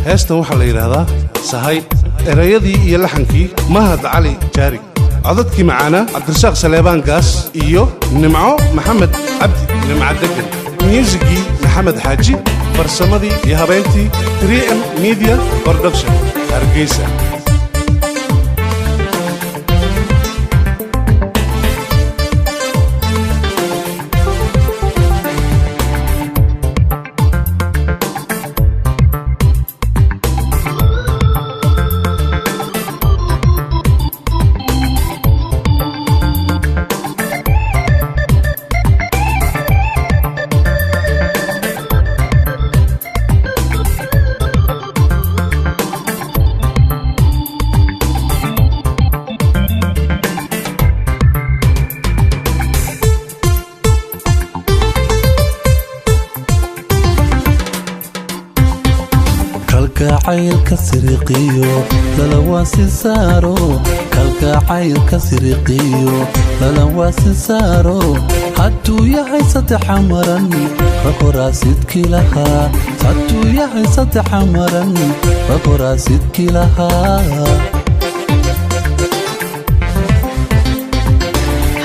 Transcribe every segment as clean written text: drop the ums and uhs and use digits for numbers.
heestan waxaa la yidhaahdaa sahay erayadii iyo laxankii mahad cali jaarig codadkii macaana cabdirasaaq saleebaan gaas iyo nimco maxamed cabdi nimca degan muusigii maxamed xaaji farsamadii iyo habeyntii 3M Media Production Hargeysa kalgacayl siriqiyo lala waasi saaro kalgacayl siriqiyo lala waasi saaro hadduu yahay saddex maran raqoraasidkii lahaa hadduu yahay saddex maran raqoraasidkii lahaa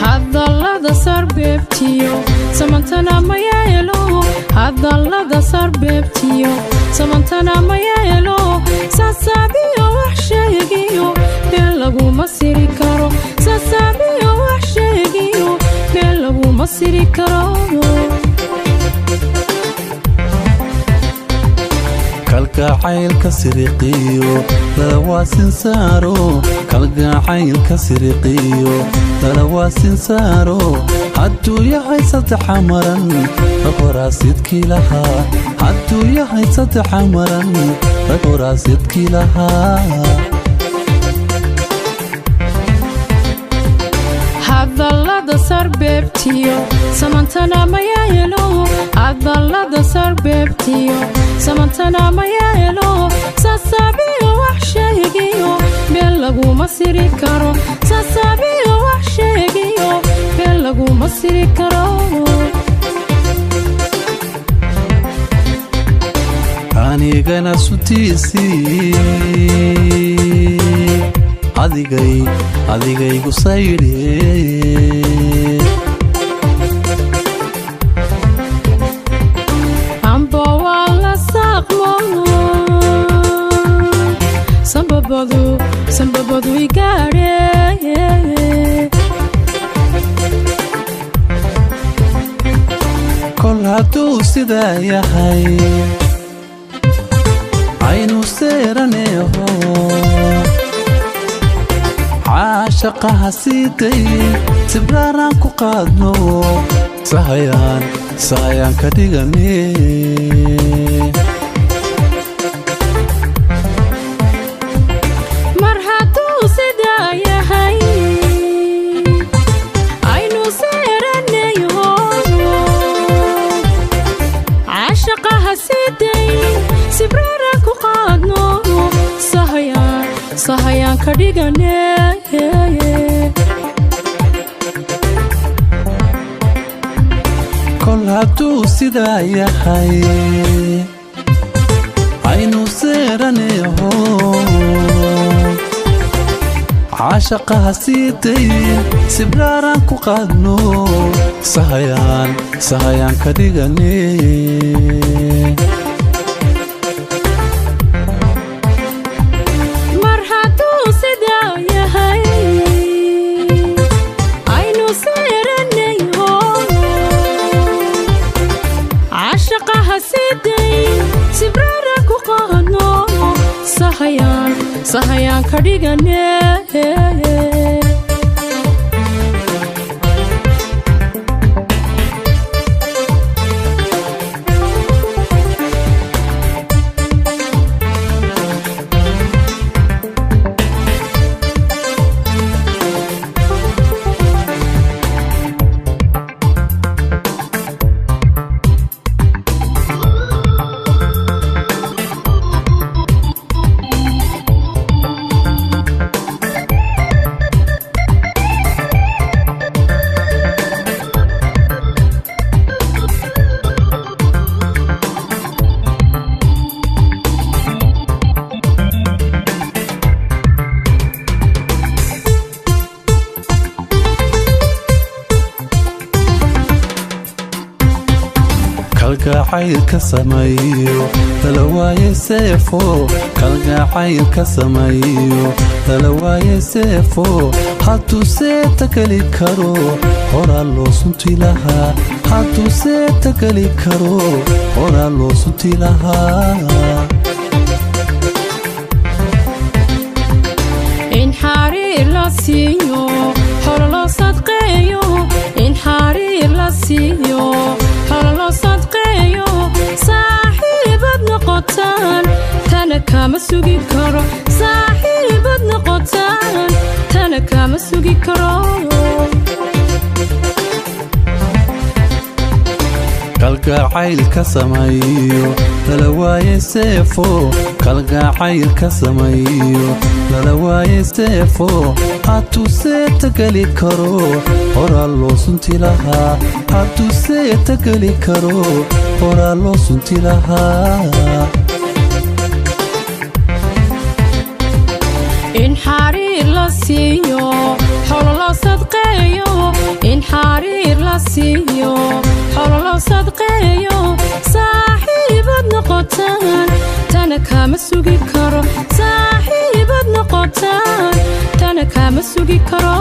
hadallada sarbeebtiyo samantana mayaelo hadallada sarbeebtiyo samantana mayaelo sasaabiyo wax sheegiyo been laguma siri karo sasaabiyo wax sheegiyo been laguma siri karo kalgacayl siriqiyo lala waasin saaro kalgacayl siriqiyo lala waasin saaro hadduu yahay saddex maran raqoraasidkii lahaa hadduu yahay saddex maran raqoraasidkii lahaa hadallada sarbeebtiyo samantana mayaelo hadallada sarbeebtiyo samantana mayaelo sasaabiyo wax sheegiyo been laguma siri karo sasaabiyo wax sheegiyo been laguma siri karo anigana sutiisii adigaygu saydhe amba waa la saaqmo sambabadu igaadhe kol hadduu sidaa yahay aynu seeraneeho caashaqaha siiday sibraaraan ku qaadno sahayaan ka dhigane mar hadduu sidaa yahay aynu seeraneeho caashaqaha siiday sibraaraan ku qaadno sahayaan ka dhigane kol hadduu sidaa yahay aynu seeraneeho caashaqaha siiday sibraaraan ku qaadno sahayaan ka dhigane sahayaan ka dhigane kalgacaylka sameeyo tala waaye seefo kalgacaylka sameeyo tala waaye seefo hadduu seeta geli karo horaa loo sunti lahaa hadduu seeta geli karo horaa loo sunti lahaa in xariir la siiyo hore loo sadqeeyo in xariir la siiyo hore loo sadqeeyo saaxiibad noqotaan tana kama sugi karo saaxiibad noqotaan tana kama sugi karo kalgacaylka sameeyo tala waaye seefo kalgacaylka sameeyo tala waaye seefo hadduu seeta geli karo horaa loo sunti lahaa hadduu seeta geli karo horaa loo sunti lahaa in xariir la siiyo hore loo sadqeeyo in xariir la siiyo hore loo sadqeeyo saaxiibad noqotaan tana kama sugi karo saaxiibad noqotaan tana kama sugi karo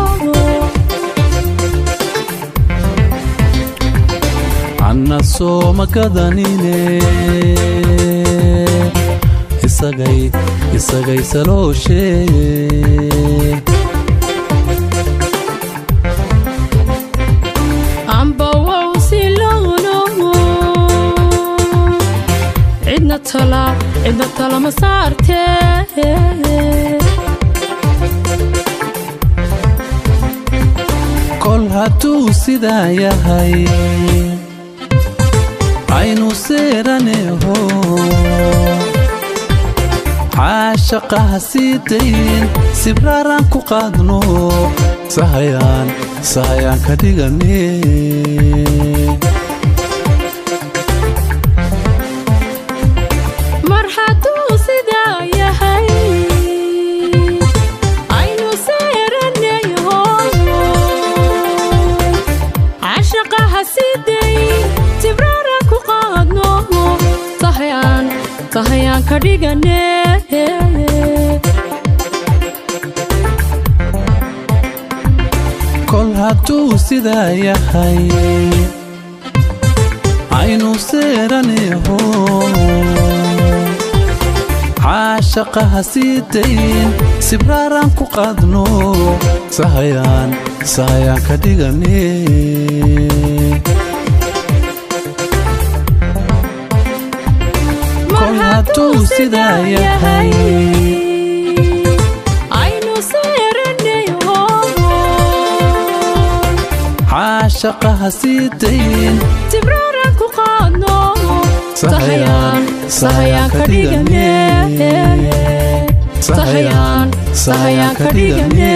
anna sooma gadanine isagay salooshee amba wow siloono cidna tala ma saartee kol hadduu sidaa yahay aynu seeraneho caashaqaha sii dayn sibraaraan ku qaadno sahayaan ka dhigane mar hadduu sidaa yahay aynu seeraneho caashaqaha sii dayn sibraaraan ku qaadno sahayaan ka dhigane kol hadduu sidaa yahay aynu seeraneho caashaqaha sii dayn sibraaraan ku qaadno sahayaan ka dhigane hadduu sidaa yahay aynu seeraneho caashaqaha sii dayn sibraaraan ku qaadno sahayaan ka dhigane sahayaan ka dhigane